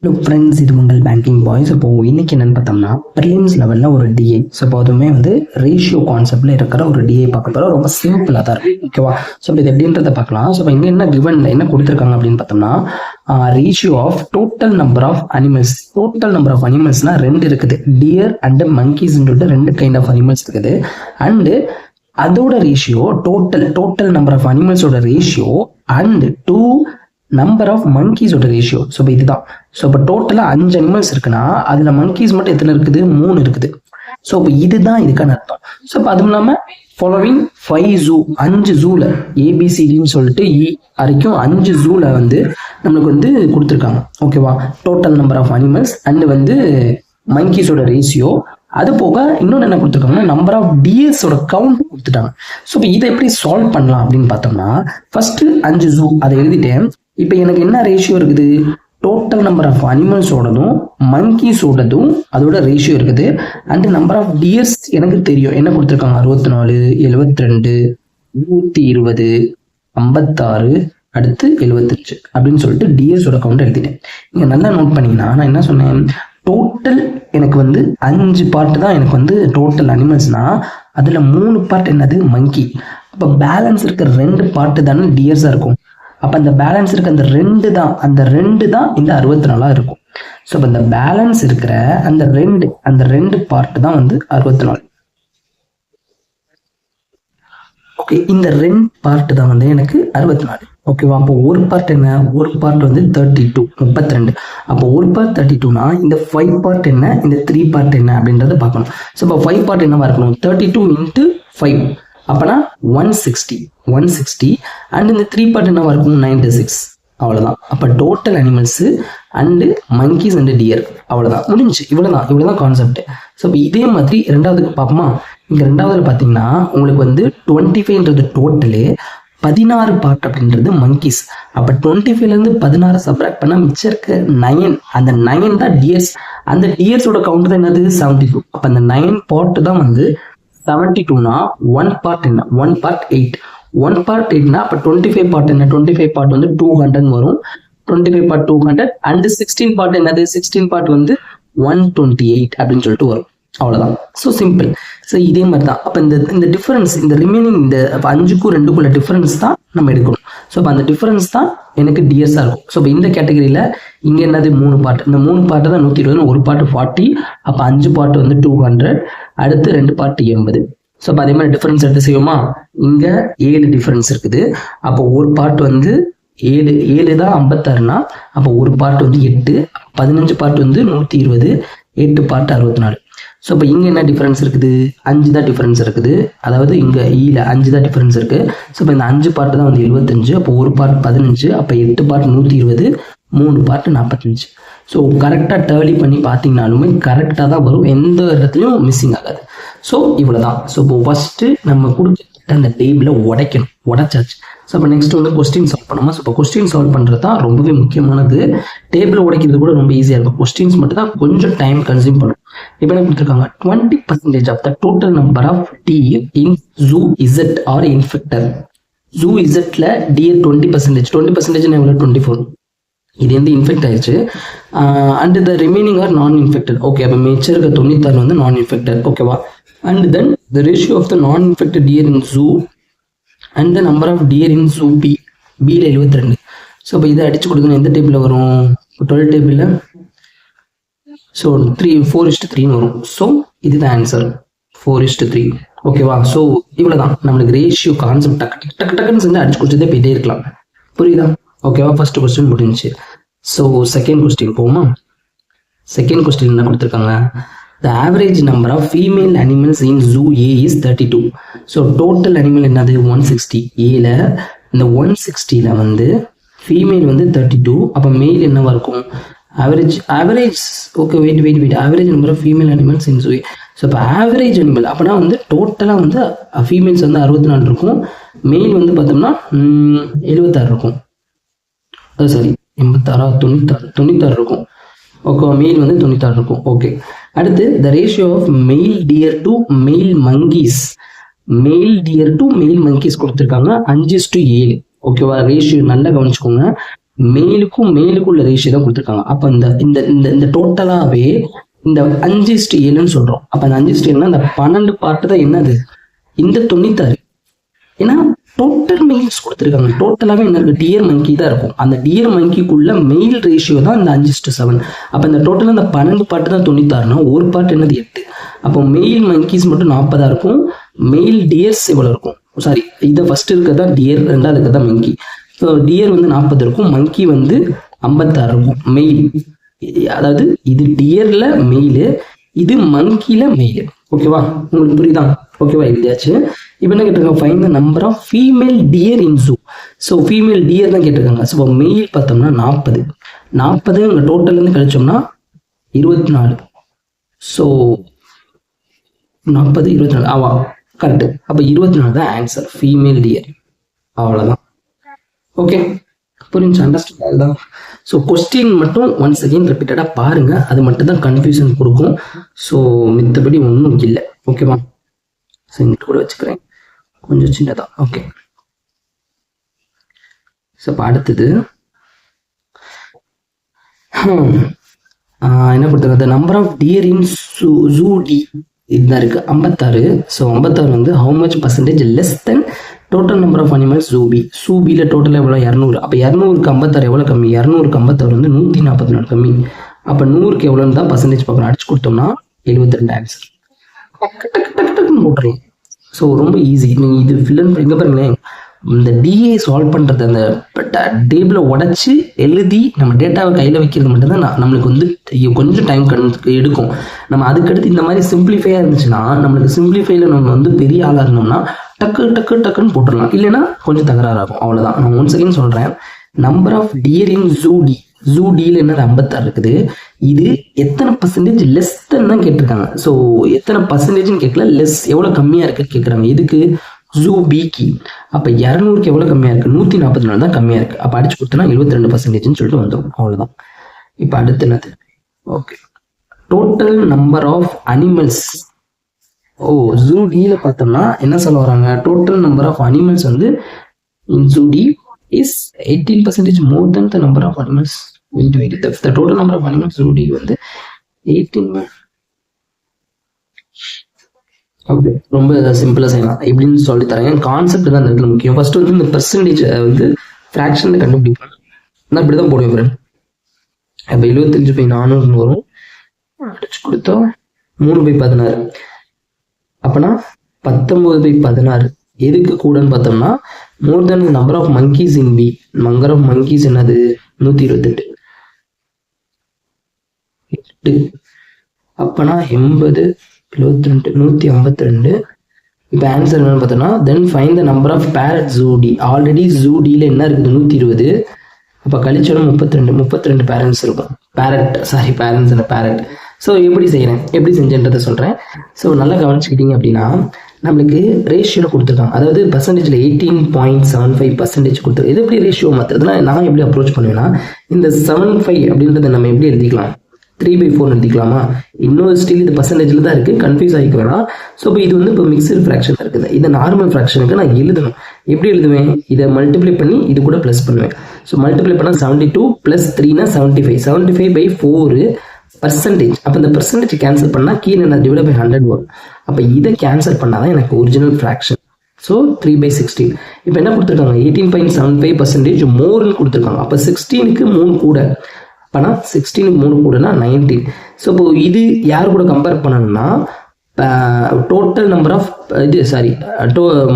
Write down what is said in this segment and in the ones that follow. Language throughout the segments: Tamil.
லுக் ஃப்ரெண்ட்ஸ், இது உங்கள் பேங்கிங் பாய்ஸ். இப்போ இன்னைக்கு என்னென்னு பார்த்தோம்னா ப்ரிலிம்ஸ் லெவலில் ஒரு டிஏ. ஸோ இப்போ அதுவுமே வந்து ரேஷியோ கான்செப்டில் இருக்கிற ஒரு டிஏ பார்க்க போகிறோம். ரொம்ப சிம்பிளாக தான் இருக்கும், ஓகேவா? ஸோ இப்போ இது எப்படின்றத பார்க்கலாம். ஸோ இப்போ இங்கே என்ன கிவனில் என்ன கொடுத்துருக்காங்க அப்படின்னு பார்த்தோம்னா ratio of total number of animals. Total number of அனிமல்ஸ்னால் ரெண்டு இருக்குது, டியர் அண்டு மங்கீஸ்ன்றது ரெண்டு கைண்ட் ஆஃப் அனிமல்ஸ் இருக்குது. அண்டு அதோட ரேஷியோ டோட்டல் நம்பர் ஆஃப் அனிமல்ஸோட ratio and to number of மங்கீஸோட ரேஷியோ. ஸோ இப்போ இதுதான். ஸோ இப்போ டோட்டலாக 5 அனிமல்ஸ் இருக்குன்னா அதில் மங்கீஸ் மட்டும் எத்தனை இருக்குது? 3 இருக்குது. ஸோ இப்போ இதுதான் இதுக்கான அர்த்தம். ஸோ இப்போ அதுவும் இல்லாமல் ஃபாலோவிங் 5 ஜூ, 5 ஜூவில் ஏபிசிடின்னு சொல்லிட்டு வரைக்கும் 5 ஜூவில் வந்து நம்மளுக்கு வந்து கொடுத்துருக்காங்க, ஓகேவா? Total number of animals and வந்து மங்கீஸோட ரேஷியோ. அது போக இன்னொன்று என்ன கொடுத்துருக்காங்கன்னா நம்பர் ஆஃப் டிஎஸோட கவுண்ட் கொடுத்துட்டாங்க. ஸோ இப்போ இதை எப்படி சால்வ் பண்ணலாம் அப்படின்னு பார்த்தோம்னா ஃபர்ஸ்ட் 5 ஜூ அதை எழுதிட்டேன். இப்போ எனக்கு என்ன ரேஷியோ இருக்குது? டோட்டல் நம்பர் ஆஃப் அனிமல்ஸோடதும் மங்கீஸோடதும் அதோட ரேஷியோ இருக்குது. அண்ட் நம்பர் ஆஃப் டியர்ஸ் எனக்கு தெரியும், என்ன கொடுத்துருக்காங்க? 64, 72, 120, 56, அடுத்து 75 அப்படின்னு சொல்லிட்டு டிஎஸோட கவுண்ட் எழுதிட்டேன். நீங்கள் நல்லா நோட் பண்ணீங்கன்னா நான் என்ன சொன்னேன்? டோட்டல் எனக்கு வந்து 5 பார்ட் தான் எனக்கு வந்து டோட்டல் அனிமல்ஸ்னா அதில் 3 பார்ட் என்னது? மங்கி. அப்போ பேலன்ஸ் இருக்க 2 பார்ட்டு தானே டியர்ஸாக இருக்கும். அப்போ அந்த பேலன்ஸ் இருக்க அந்த ரெண்டு தான் இந்த 64 இருக்கும். ஸோ இப்போ இந்த பேலன்ஸ் இருக்கிற அந்த ரெண்டு பார்ட் தான் வந்து 64. ஓகே, இந்த 2 பார்ட் தான் வந்து எனக்கு 64, ஓகேவா? அப்போ ஒரு பார்ட் என்ன? ஒரு பார்ட் வந்து 32. அப்போ ஒரு பார்ட் 32னா இந்த 5 பார்ட் என்ன, இந்த 3 பார்ட் என்ன அப்படின்றத பார்க்கணும். ஸோ இப்போ 5 பார்ட் என்னவா இருக்கணும்? 32 × 5, அப்போனா 160 அண்ட் இந்த 3 பார்ட் என்னவா இருக்கும்? 96. அவ்வளோதான். அப்போ total animals and monkeys and dear, அவ்வளோதான், முடிஞ்சு. இவ்வளோதான் கான்செப்ட். ஸோ இப்போ இதே மாதிரி ரெண்டாவதுக்கு பார்ப்போமா? இங்கே ரெண்டாவதுல பார்த்தீங்கன்னா உங்களுக்கு வந்து 25ன்றது டோட்டலு, 16 பார்ட் அப்படின்றது மங்கீஸ். அப்போ 25லேருந்து 16 சப்ராக்ட் பண்ணால் மிச்சம் இருக்க 9, அந்த 9 தான் டியர்ஸ். அந்த டியர்ஸோட கவுண்ட் தான் என்னது? 72. அப்போ அந்த 9 பார்ட் தான் வந்து 72னா 1 பார்ட் என்ன? 1 பார்ட் 8. 1 பார்ட் 8னா அப்போ 25 பார்ட் என்ன? 25 பார்ட் வந்து 200 வரும். 25 பார்ட் 200 அண்ட் 16 பார்ட் என்னது? 16 பார்ட் வந்து 128 அப்படின்னு சொல்லிட்டு வரும். அவ்வளோதான். So simple. ஸோ இதே மாதிரி தான். அப்போ இந்த டிஃபரன்ஸ், இந்த ரிமைனிங் இந்த 5க்கும் 2க்குள்ள டிஃபரன்ஸ் தான் நம்ம எடுக்கணும். ஸோ இப்போ அந்த டிஃபரன்ஸ் தான் எனக்கு டிஎஸ்ஸாக இருக்கும். ஸோ இப்போ இந்த கேட்டகரியில் இங்கே என்னது? 3 பார்ட். இந்த 3 பார்ட்டு தான் 120, ஒரு பார்ட்டு 40. அப்போ 5 பார்ட் வந்து 200, அடுத்து 2 பார்ட் 80. ஸோ அப்போ அதே மாதிரி டிஃபரன்ஸ் எடுத்து செய்வோமா? இங்கே 7 டிஃபரன்ஸ் இருக்குது. அப்போ ஒரு பார்ட் வந்து 7 தான் 56னா அப்போ ஒரு பார்ட் வந்து 8, 15 பார்ட் வந்து 120, 8 பார்ட் 64. ஸோ இப்போ இங்கே என்ன டிஃபரன்ஸ் இருக்குது? 5 தான் டிஃபரன்ஸ் இருக்குது. அதாவது இங்கே 5 தான் டிஃபரன்ஸ் இருக்குது. ஸோ இப்போ இந்த 5 பார்ட் தான் வந்து 75. அப்போ ஒரு பார்ட் 15, அப்போ 8 பார்ட் 120, 3 பார்ட் 45. ஸோ கரெக்டாக டேலி பண்ணி பார்த்தீங்கனாலுமே கரெக்டாக தான் வரும், எந்த இடத்துலையும் மிஸ்ஸிங் ஆகாது. ஸோ இவ்வளோ தான். ஸோ இப்போ ஃபஸ்ட்டு நம்ம கொடுத்துட்டு அந்த டேபிளை உடைச்சாச்சு. ஸோ அப்போ நெக்ஸ்ட் வந்து கொஸ்டின் சால்வ் பண்ணுமா? ஸோ இப்போ கொஸ்டின் சால்வ் பண்ணுறது தான் ரொம்பவே முக்கியமானது. டேபிளை உடைக்கிறது கூட ரொம்ப ஈஸியாக இருக்கும், கொஸ்டின்ஸ் மட்டும் தான் கொஞ்சம் டைம் கன்சியூம் பண்ணும். இப்போ என்ன கொடுத்துருக்காங்க? 20% of the total number of deer in zoo Z are infected. Zoo இசட்ல டியர் 20% எவ்வளோ? 24. இது வந்து இன்ஃபெக்ட் ஆயிடுச்சு. And the remaining are non infected. Okay, அப்போ மிச்சம் இருக்க 96 வந்து நான் இன்ஃபெக்டட், ஓகேவா? And then the ratio of the non infected deer in zoo and the number of deer in zoo பியில் 72. ஸோ இப்போ இதை அடிச்சு கொடுக்கணும். எந்த டேபிளில் வரும்? 12 டேபிளில். ஸோ 4:3 வரும். ஸோ இதுதான் ஆன்சர், 4:3, ஓகேவா? ஸோ இவ்வளோ தான் நம்மளுக்கு ரேஷியோ கான்செப்ட். டக்குன்னு செஞ்சு அடிச்சு கொடுத்ததே போயிட்டே இருக்கலாம், புரியுதா? ஓகேவா? ஃபர்ஸ்ட் கொஸ்டின் முடிஞ்சிச்சு. ஸோ செகண்ட் கொஸ்டின் போகுமா? செகண்ட் கொஸ்டின் என்ன கொடுத்துருக்காங்க? The average number of female animals in zoo A is 32. So total animal என்னது? 160. ஏல இந்த 160ல வந்து ஃபீமேல் வந்து 32. அப்போ மேல் என்னவா இருக்கும்? Average okay, weight average number of female animals in zoo. So இப்போ ஆவரேஜ் அனிமல் அப்போனா வந்து டோட்டலாக வந்து ஃபீமேல்ஸ் வந்து 64 இருக்கும், மேல் வந்து பார்த்தோம்னா 76 இருக்கும். அது சரி, 96 இருக்கும். ஓகே, மெயில் வந்து 96 இருக்கும். ஓகே, அடுத்து the ratio of male deer to male monkeys கொடுத்துருக்காங்க 5:7. ஓகேவா? ரேஷியோ நல்லா கவனிச்சுக்கோங்க. மேலுக்கும் மேலுக்குள்ள ரேஷியோ தான் கொடுத்துருக்காங்க. அப்போ இந்த இந்த இந்த இந்த டோட்டலாகவே இந்த 5:7ன்னு சொல்றோம். அப்போ அந்த 5:7னா அந்த 12 பார்ட்டு தான் என்னது இந்த 96. ஏன்னா டோட்டல் மெயில்ஸ் கொடுத்துருக்காங்க. டோட்டலாகவே என்ன இருக்கு, டியர் மங்கி தான் இருக்கும். அந்த டியர் மங்கிக்குள்ள மெயில் ரேஷியோ தான் இந்த 5:7. அப்போ இந்த டோட்டலாக அந்த 12 பார்ட்டு தான் 96னா ஒரு பார்ட் என்னது 8. அப்போ மெயில் மங்கிஸ் மட்டும் 40 இருக்கும். மெயில் டியர்ஸ் எவ்வளோ இருக்கும், சாரி இதை ஃபர்ஸ்ட் இருக்கிறதா டியர், ரெண்டாவது இருக்கிறதா மங்கி. ஸோ டியர் வந்து 40 இருக்கும், மங்கி வந்து 56 இருக்கும். மெயில், அதாவது இது டியர்ல மெயிலு, இது மங்கில மெயிலு. ஓகேவா, உங்களுக்கு புரியுதா? ஓகேவா, எழுதியாச்சு. இப்போ என்ன கேட்டிருக்காங்க, find the number of female deer in zoo. So female deer தான் கேட்டிருக்காங்க. ஸோ மெயில் பார்த்தோம்னா 40 இங்கே டோட்டல்லேருந்து கழிச்சோம்னா 24. ஸோ 40 24 ஆவா, கரெக்டு. அப்போ 24 தான் ஆன்சர், ஃபீமேல் டியர். அவ்வளோதான். ஓகே, புரிஞ்சு, அண்டர்ஸ்டாண்ட் அதுதான். ஸோ கொஸ்டின் மட்டும் ஒன்ஸ் அகெயின் ரிப்பீட்டடாக பாருங்கள், அது மட்டும் தான் கன்ஃபியூஷன் கொடுக்கும். ஸோ மித்தபடி ஒன்றும் இல்லை. ஓகேவா, ஸோ இங்கிட்டு கூட வச்சுக்கிறேன், கொஞ்சம் சின்னதாக. ஓகே, ஸோ இப்போ அடுத்தது என்ன கொடுத்துருக்காங்க, number of deer in zoo D இதுதான் இருக்குது 56. ஸோ 56 வந்து how much percentage less then total number of animals zoo B. சூபியில் டோட்டல் எவ்வளோ 200. அப்போ 200க்கு 56 எவ்வளோ கம்மி, 200க்கு 56 வந்து 144 கம்மி. அப்போ 100க்கு எவ்வளோன்னு தான் பர்சன்டேஜ் பார்க்கணும். அடிச்சு கொடுத்தோம்னா 72 ஆன்சர். டக்கு டக்கு டக்கு டக்குன்னு போட்டுருலாம். ஸோ ரொம்ப ஈஸி. நீங்கள் இது ஃபில்லன் எங்கே பாருங்களேன், இந்த டிஏ சால்வ் பண்ணுறது, அந்த டேபிளை உடச்சி எழுதி நம்ம டேட்டாவை கையில் வைக்கிறது மட்டும்தான் நம்மளுக்கு வந்து கொஞ்சம் டைம் எடுக்கும். நம்ம அதுக்கடுத்து இந்த மாதிரி சிம்பிளிஃபையாக இருந்துச்சுன்னா, நம்மளுக்கு சிம்பிளிஃபைல நம்ம வந்து பெரிய ஆளாக இருந்தோம்னா டக்கு டக்கு டக்குன்னு போட்டுடலாம், இல்லைன்னா கொஞ்சம் தகராறாகும். அவ்வளோதான். நான் ஒன் செகண்ட் சொல்கிறேன். Number of deer in zoo டியில் என்னது 56 இருக்குது. இது எத்தனை பர்சன்டேஜ் லெஸ் தான் கேட்டிருக்காங்க. ஸோ எத்தனை பர்சன்டேஜ்னு கேட்கல, லெஸ் எவ்வளோ கம்மியாக இருக்குது கேட்குறாங்க. இதுக்கு ஜூ பிக்கு. அப்போ 200க்கு எவ்வளோ கம்மியாக இருக்குது, 144 தான் கம்மியாக இருக்குது. அப்போ அடிச்சு கொடுத்தோன்னா 72%ன்னு சொல்லிட்டு வந்துடும். அவ்வளோதான். இப்போ அடுத்து என்னது, okay, total number of animals. Zoo டியில் பார்த்தோம்னா என்ன சொல்ல வராங்க, டோட்டல் நம்பர் ஆஃப் அனிமல்ஸ் வந்து இன் zoo D is 18% more than the number of animals. The total number of animals zoo D வந்து 18. ஓகே, ரொம்ப சிம்பிளாக செய்யலாம். எப்படின்னு சொல்லி தரேன். கான்செப்ட் தான் அந்த இடத்துல முக்கியம். ஃபர்ஸ்ட் வந்து இந்த பெர்சன்டேஜ் வந்து ஃப்ராக்ஷனில் கண்டுபிடிப்பேன். நான் இப்படி தான் போடுவேன் ஃப்ரெண்ட். அப்போ 75/400 வரும். அடிச்சு கொடுத்தா 3/16. அப்போனா 19/16. எதுக்கு கூடன்னு பார்த்தோம்னா, more then number of monkeys in B. Number of monkeys என்னது 128. அப்போனா 80, 72, 152. இப்போ ஆன்சர் என்னன்னு பார்த்தோம்னா, then find the number of parrot zoo D. Already ஜூடியில் என்ன இருக்குது 120. அப்போ கழிச்சோன்னா 32 பேரண்ட்ஸ் இருக்கும். பேரண்ட். ஸோ எப்படி செய்கிறேன், எப்படி செஞ்சேன்றதை சொல்கிறேன். ஸோ நல்லா கவனிச்சுக்கிட்டீங்க அப்படின்னா, நம்மளுக்கு ரேஷியோவில் கொடுத்துருக்காங்க. அதாவது பர்சன்டேஜில் 18.75% கொடுத்துருக்கு. இது எப்படி ரேஷியோ மாற்றுறதுனா, நான் எப்படி அப்ரோச் பண்ணுவேன்னா, இந்த 75 அப்படின்றத நம்ம எப்படி எழுதிக்கலாம், 3/4 எழுதிக்கலாமா. இன்னொரு ஸ்டில் இது பர்சன்டேஜில் தான் இருக்குது, கன்ஃபியூஸ் ஆகிக்க வேணாம். ஸோ இப்போ இது வந்து இப்போ மிக்சடு ஃப்ராக்ஷன் இருக்குது. இதை நார்மல் ஃப்ராக்ஷனுக்கு நான் எழுதணும். எப்படி எழுதுவேன், இதை மல்டிப்ளை பண்ணி இது கூட ப்ளஸ் பண்ணுவேன். ஸோ மல்டிப்ளை பண்ணால் 72 + 3னா 75. 75/4 பர்சன்டேஜ். அப்போ இந்த பர்சன்டேஜ் கேன்சல் பண்ணால் கீழே நான் டிவைட் பை 100 வரும். அப்போ இதை கேன்சல் பண்ணால் தான் எனக்கு ஒரிஜினல் ஃப்ராக்ஷன். ஸோ 3/16. இப்போ என்ன கொடுத்துருக்காங்க, 18.75% மோர்னு கொடுத்துருக்காங்க. அப்போ 16க்கு 3 கூட. அப்போனா 16க்கு 3 கூடனா 19. ஸோ இப்போ இது யார் கூட கம்பேர் பண்ணணும்னா, total number of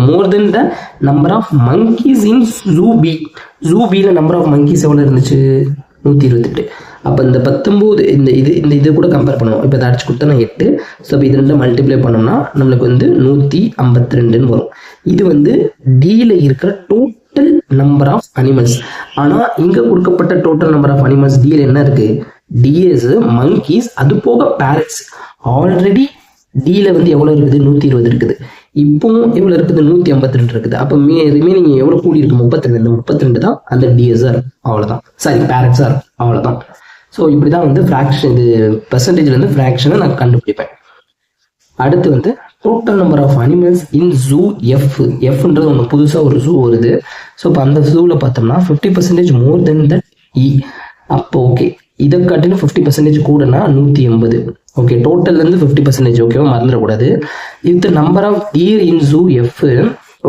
more then the number of monkeys in ஜூபியில் நம்பர் ஆஃப் மங்கீஸ் எவ்வளோ இருந்துச்சு 128. அப்போ இந்த 19 இந்த இது கூட கம்பேர் பண்ணுவோம். இப்போ இதை அடிச்சு கொடுத்தா நான் 8. ஸோ இப்போ இது ரெண்டு மல்டிப்ளை பண்ணோம்னா நம்மளுக்கு வந்து 152ன்னு வரும். இது வந்து டியில் இருக்கிற டோட்டல் நம்பர் ஆஃப் அனிமல்ஸ். ஆனால் இங்கே கொடுக்கப்பட்ட டோட்டல் நம்பர் ஆஃப் அனிமல்ஸ் டியில் என்ன இருக்குது, டிஎஸ், மங்கீஸ், அது போக பேரட்ஸ். ஆல்ரெடி டியில் வந்து எவ்வளோ இருக்குது 120 இருக்குது. இப்போவும் எவ்வளோ இருக்குது 152 இருக்குது. அப்போ ரிமைனிங் எவ்வளோ கூடி இருக்கு 32 தான் அந்த டிஎஸ்ஆர். அவ்வளோதான், பேரட்ஸார். அவ்வளோதான். ஸோ இப்படி தான் வந்து ஃப்ராக்ஷன், இது பெர்சன்டேஜ்லேருந்து ஃப்ராக்ஷனை நான் கண்டுபிடிப்பேன். அடுத்து வந்து total number of animals in zoo எஃப்ன்றது ஒன்று புதுசாக ஒரு ஜூ வருது. ஸோ இப்போ அந்த ஜூவில் பார்த்தோம்னா 50% மோர் தென் தட் இ. அப்போ ஓகே, இதை காட்டிலும் 50% கூடனா 180. ஓகே, டோட்டல்லேருந்து 50%. ஓகேவா, மறந்துடக்கூடாது. If the number of deer in zoo if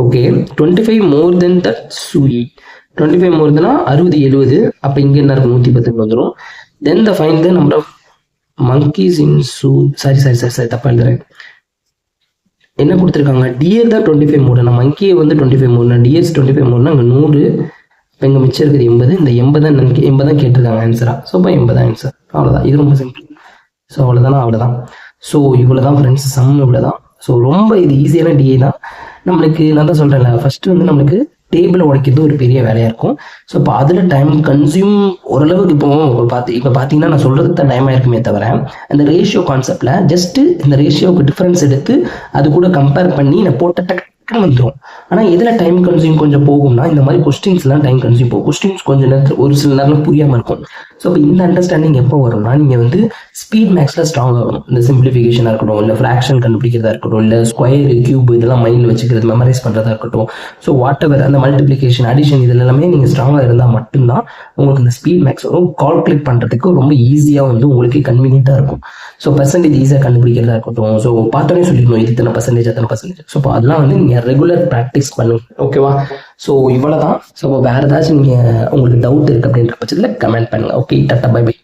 okay 25 more then that zoo இ. 25 மோர் தென்னா 60 70. அப்போ இங்கே என்ன இருக்கும், 110 வந்துடும். Then the find the number of monkeys in zoo. Sorry தப்பா எழுதுறேன். என்ன கொடுத்துருக்காங்க, டியர் தான் 25 மோடு. நான் மங்கியை வந்து 25 மோடுனா டியர்ஸ் 25 மோடுனா அங்கே 100. இப்போ இங்கே மிச்சம் இருக்குது 80. இந்த 80 தான் கேட்டிருக்காங்க ஆன்சரா. ஸோ இப்போ 80 ஆன்சர். அவ்வளோதான், இது ரொம்ப சிம்பிள். ஸோ அவ்வளோதான். ஸோ இவ்வளோ தான் ஃப்ரெண்ட்ஸ், சம் இவ்வளோ தான். ஸோ ரொம்ப இது ஈஸியான டிஏ தான். நம்மளுக்கு நான் தான் சொல்கிறேன்ல, ஃபஸ்ட்டு வந்து நம்மளுக்கு டேபிளை உடைக்கிறது ஒரு பெரிய வேலையாக இருக்கும். ஸோ இப்போ அதில் டைம் கன்சியூம் ஓரளவுக்கு இப்போ பார்த்தீங்கன்னா நான் சொல்கிறதுக்கு தான் டைம் ஆயிருக்குமே தவிர, அந்த ரேஷியோ கான்செப்டில் ஜஸ்ட்டு இந்த ரேஷியோவுக்கு டிஃப்ரென்ஸ் எடுத்து அது கூட கம்பேர் பண்ணி நான் போட்ட டக்குன்னு வந்துடும். ஆனால் எதில் டைம் கன்சியூம் கொஞ்சம் போகும்னா இந்த மாதிரி கொஸ்டின்ஸ்லாம் டைம் கன்சியூம் போகும். கொஸ்டின்ஸ் கொஞ்சம் நேரத்தில் ஒரு சில நேரம் புரியாமல் இருக்கும். ஸோ இப்போ இந்த அண்டர்ஸ்டாண்டிங் எப்போ வரும்னா, நீங்கள் வந்து ஸ்பீட் மேக்ஸில் ஸ்ட்ராங்காக வரும். இந்த சிம்பிளிஃபிகேஷனாக இருக்கட்டும், இல்லை ஃப்ராக்ஷன் கண்டுபிடிக்கிறதா இருக்கட்டும், இல்லை ஸ்கொயர் கியூப் இதெல்லாம் மைண்டில் வச்சுக்கிறது, மெமரைஸ் பண்ணுறதா இருக்கட்டும். ஸோ வாட் எவர் அந்த மல்டிப்ளிகேஷன் அடிஷன் இதில் எல்லாமே நீங்கள் ஸ்ட்ராங்காக இருந்தால் மட்டும்தான் உங்களுக்கு இந்த ஸ்பீட் மேக்ஸ் வரும். கால்குலேட் பண்ணுறதுக்கு ரொம்ப ஈஸியாக வந்து உங்களுக்கு கன்வீனியண்ட்டாக இருக்கும். ஸோ பர்சன்டேஜ் ஈஸியாக கண்டுபிடிக்கிறதா இருக்கட்டும். ஸோ பார்த்தோன்னே சொல்லிடணும் இது இத்தனை பர்சன்டேஜ் அத்தனை பர்சன்டேஜ். ஸோ இப்போ அதெல்லாம் வந்து நீங்கள் ரெகுலர் ப்ராக்டிஸ் பண்ணுங்க. ஓகேவா? ஸோ இவ்வளோ தான். ஸோ வேறு ஏதாச்சும் நீங்கள் உங்களுக்கு டவுட் இருக்குது அப்படின்ற பட்சத்தில் கமெண்ட் பண்ணுங்கள். Okay, tata, bye by.